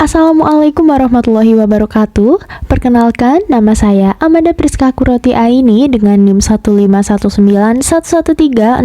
Assalamualaikum warahmatullahi wabarakatuh. Perkenalkan, nama saya Amanda Priska Kuroti Aini dengan NIM 15191130015,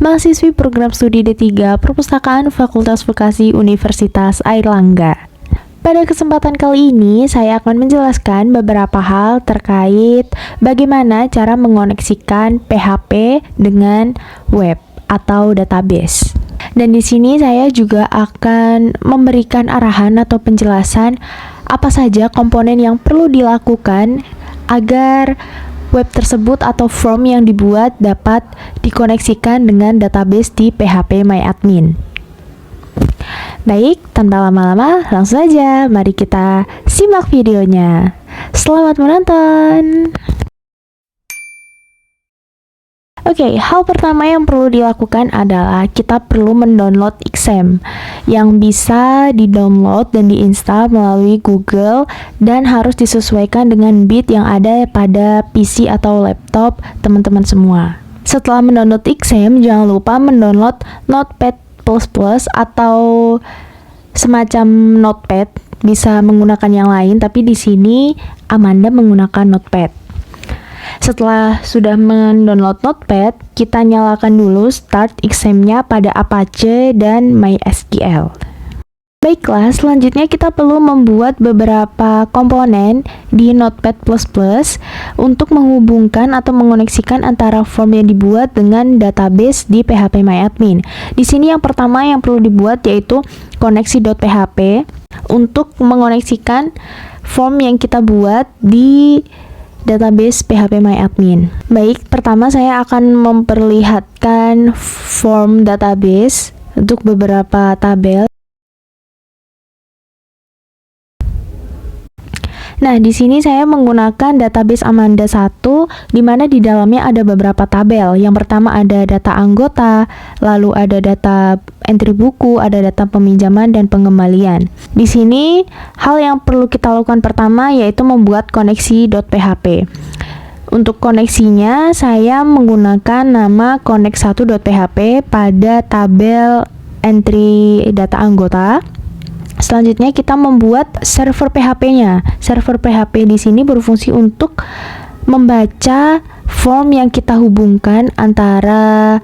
mahasiswi program studi D3 Perpustakaan Fakultas Vokasi Universitas Airlangga. Pada kesempatan kali ini, saya akan menjelaskan beberapa hal terkait bagaimana cara mengoneksikan PHP dengan web atau database. Dan di sini saya juga akan memberikan arahan atau penjelasan apa saja komponen yang perlu dilakukan agar web tersebut atau form yang dibuat dapat dikoneksikan dengan database di PHPMyAdmin. Baik, tanpa lama-lama, langsung saja mari kita simak videonya. Selamat menonton! Oke, hal pertama yang perlu dilakukan adalah kita perlu mendownload XAMPP yang bisa di-download dan diinstal melalui Google dan harus disesuaikan dengan bit yang ada pada PC atau laptop teman-teman semua. Setelah mendownload XAMPP, jangan lupa mendownload Notepad++ atau semacam Notepad, bisa menggunakan yang lain, tapi di sini Amanda menggunakan Notepad. Setelah sudah mendownload Notepad, kita nyalakan dulu Start XAMPP-nya pada Apache dan MySQL. Baiklah, selanjutnya kita perlu membuat beberapa komponen di Notepad++ untuk menghubungkan atau mengoneksikan antara form yang dibuat dengan database di PHPMyAdmin. Di sini yang pertama yang perlu dibuat yaitu koneksi.php untuk mengoneksikan form yang kita buat di database PHPMyAdmin. Baik, pertama saya akan memperlihatkan form database untuk beberapa tabel. Nah, di sini saya menggunakan database Amanda 1, di mana di dalamnya ada beberapa tabel. Yang pertama ada data anggota, lalu ada data entry buku, ada data peminjaman dan pengembalian. Di sini hal yang perlu kita lakukan pertama yaitu membuat koneksi.php. Untuk koneksinya saya menggunakan nama connect1.php pada tabel entry data anggota. Selanjutnya kita membuat server PHP-nya. Server PHP di sini berfungsi untuk membaca form yang kita hubungkan antara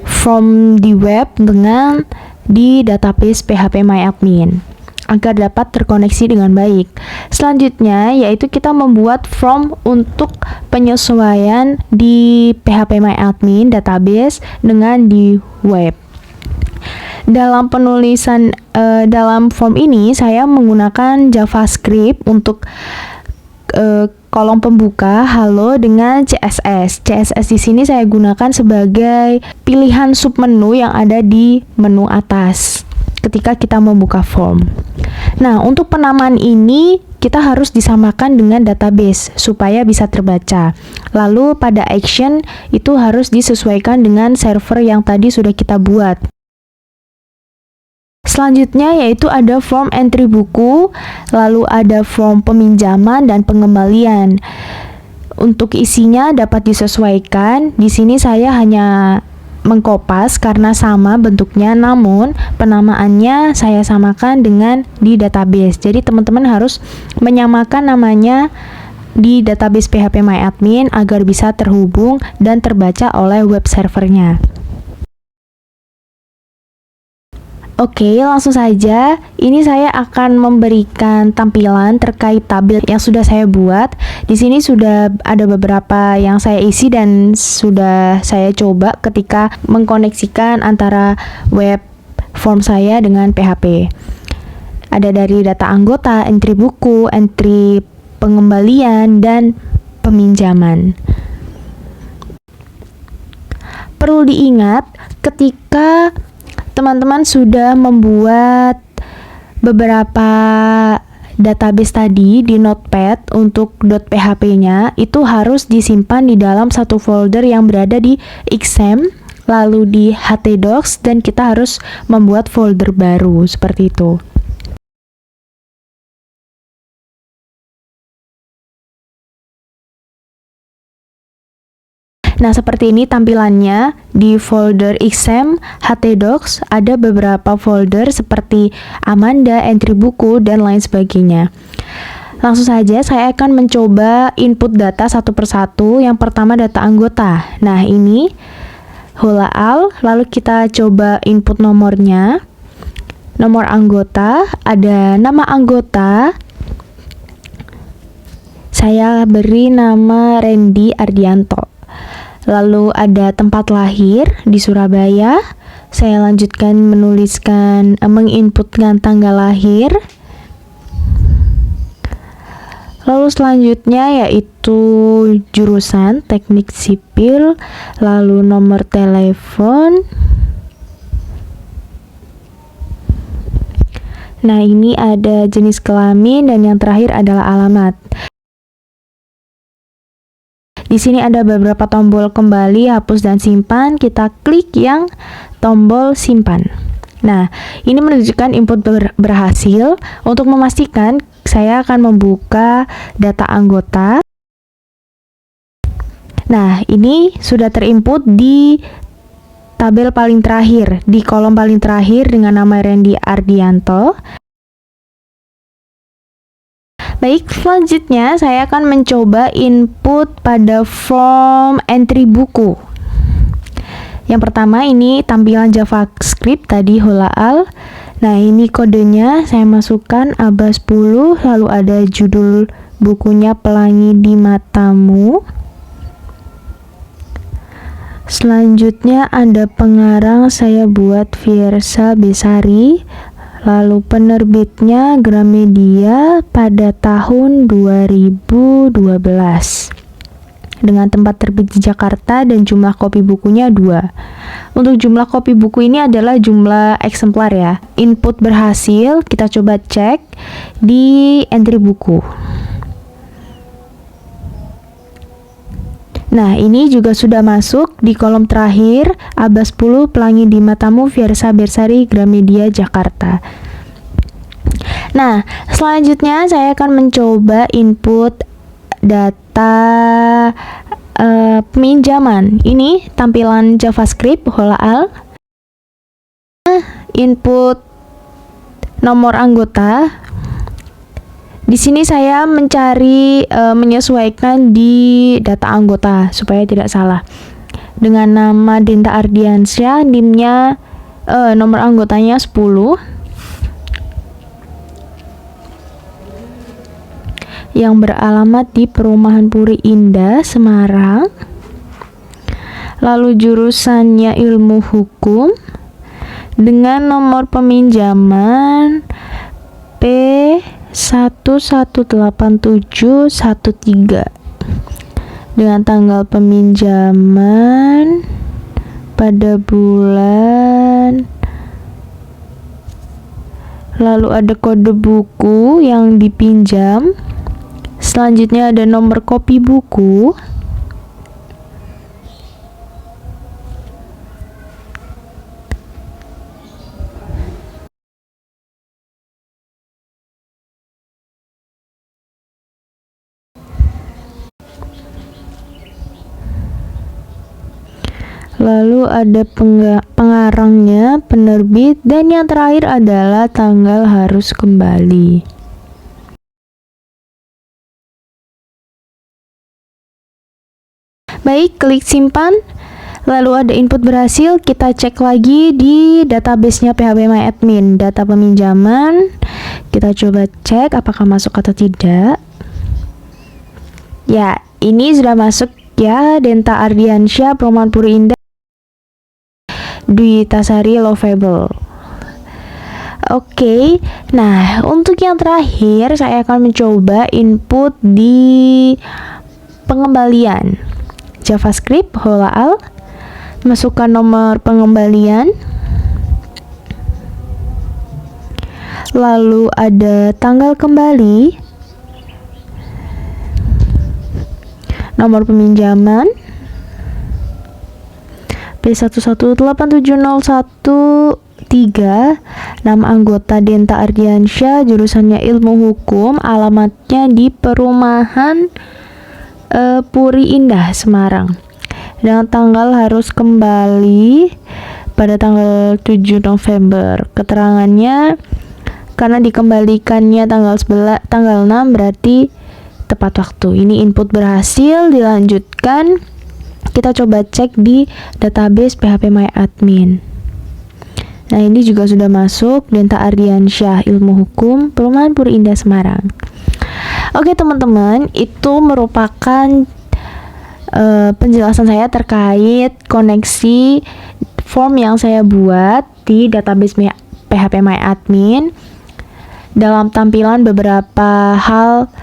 form di web dengan di database PHPMyAdmin agar dapat terkoneksi dengan baik. Selanjutnya yaitu kita membuat form untuk penyesuaian di PHPMyAdmin database dengan di web. Dalam penulisan dalam form ini saya menggunakan JavaScript untuk kolom pembuka halo dengan CSS. CSS di sini saya gunakan sebagai pilihan submenu yang ada di menu atas ketika kita membuka form. Nah, untuk penamaan ini kita harus disamakan dengan database supaya bisa terbaca. Lalu pada action itu harus disesuaikan dengan server yang tadi sudah kita buat. Selanjutnya yaitu ada form entry buku, lalu ada form peminjaman dan pengembalian. Untuk isinya dapat disesuaikan. Di sini saya hanya mengkopas karena sama bentuknya, namun penamaannya saya samakan dengan di database. Jadi teman-teman harus menyamakan namanya di database PHPMyAdmin agar bisa terhubung dan terbaca oleh web servernya. Oke, langsung saja. Ini saya akan memberikan tampilan terkait tabel yang sudah saya buat. Di sini sudah ada beberapa yang saya isi dan sudah saya coba ketika mengkoneksikan antara web form saya dengan PHP. Ada dari data anggota, entry buku, entry pengembalian, dan peminjaman. Perlu diingat ketika teman-teman sudah membuat beberapa database tadi di Notepad untuk .php-nya, itu harus disimpan di dalam satu folder yang berada di XAMPP, lalu di htdocs, dan kita harus membuat folder baru seperti itu. Nah, seperti ini tampilannya di folder exam, htdocs, ada beberapa folder seperti Amanda, entry buku, dan lain sebagainya. Langsung saja saya akan mencoba input data satu persatu. Yang pertama data anggota. Nah, ini Holaal, lalu kita coba input nomornya. Nomor anggota, ada nama anggota. Saya beri nama Randy Ardianto. Lalu ada tempat lahir di Surabaya. Saya lanjutkan menuliskan, menginputkan tanggal lahir. Lalu selanjutnya yaitu jurusan teknik sipil, lalu nomor telepon. Nah, ini ada jenis kelamin dan yang terakhir adalah alamat. Di sini ada beberapa tombol kembali, hapus dan simpan. Kita klik yang tombol simpan. Nah, ini menunjukkan input berhasil. Untuk memastikan, saya akan membuka data anggota. Nah, ini sudah terinput di tabel paling terakhir, di kolom paling terakhir dengan nama Randy Ardianto. Baik, selanjutnya saya akan mencoba input pada form entry buku. Yang pertama ini tampilan JavaScript tadi Holaal. Nah, ini kodenya saya masukkan ABA 10, lalu ada judul bukunya Pelangi di Matamu. Selanjutnya ada pengarang, saya buat Fiersa Besari. Lalu penerbitnya Gramedia pada tahun 2012 dengan tempat terbit di Jakarta dan jumlah kopi bukunya 2. Untuk jumlah kopi buku ini adalah jumlah eksemplar ya. Input berhasil, kita coba cek di entry buku. Nah, ini juga sudah masuk di kolom terakhir, ABA 10, Pelangi di Matamu, Fiersa Bersari, Gramedia, Jakarta. Nah, selanjutnya saya akan mencoba input data peminjaman. Ini tampilan JavaScript Holaal. Input nomor anggota. Di sini saya mencari menyesuaikan di data anggota supaya tidak salah. Dengan nama Denta Ardiansyah, NIM-nya nomor anggotanya 10. Yang beralamat di Perumahan Puri Indah, Semarang. Lalu jurusannya ilmu hukum dengan nomor peminjaman P118713 dengan tanggal peminjaman pada bulan, lalu ada kode buku yang dipinjam. Selanjutnya ada nomor kopi buku. Lalu ada pengarangnya, penerbit, dan yang terakhir adalah tanggal harus kembali. Baik, klik simpan. Lalu ada input berhasil, kita cek lagi di database-nya PHPMyAdmin, data peminjaman. Kita coba cek apakah masuk atau tidak. Ya, ini sudah masuk ya, Denta Ardiansyah, Perumahan Puri Indah, Dwi Tasari Lovable. Oke, nah untuk yang terakhir saya akan mencoba input di pengembalian JavaScript Holaal. Masukkan nomor pengembalian, lalu ada tanggal kembali, nomor peminjaman P11870113, nama anggota Denta Ardiansyah, jurusannya ilmu hukum, alamatnya di Perumahan Puri Indah, Semarang. dengan tanggal harus kembali pada tanggal 7 November. Keterangannya karena dikembalikannya tanggal 6 berarti tepat waktu. Ini input berhasil, dilanjutkan. Kita coba cek di database phpMyAdmin. Nah, ini juga sudah masuk, Denta Ardiansyah, Ilmu Hukum, Perumahan Puri Indah, Semarang. Oke teman-teman, itu merupakan penjelasan saya terkait koneksi form yang saya buat di database phpMyAdmin dalam tampilan beberapa hal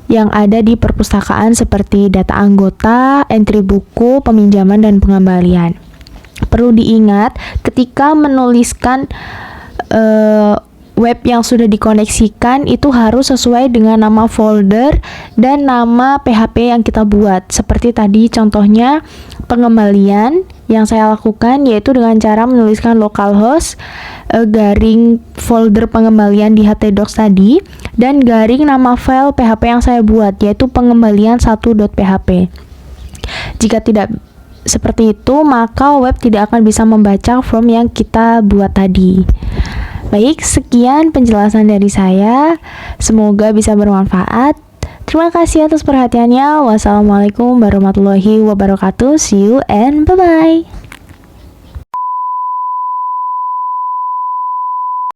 yang ada di perpustakaan seperti data anggota, entry buku, peminjaman, dan pengembalian. Perlu diingat ketika menuliskan web yang sudah dikoneksikan itu harus sesuai dengan nama folder dan nama PHP yang kita buat. Seperti tadi contohnya pengembalian yang saya lakukan yaitu dengan cara menuliskan localhost garing folder pengembalian di htdocs tadi dan garing nama file PHP yang saya buat yaitu pengembalian1.php. Jika tidak seperti itu, maka web tidak akan bisa membaca form yang kita buat tadi. Baik, sekian penjelasan dari saya. Semoga bisa bermanfaat. Terima kasih atas perhatiannya. Wassalamualaikum warahmatullahi wabarakatuh. See you and bye-bye.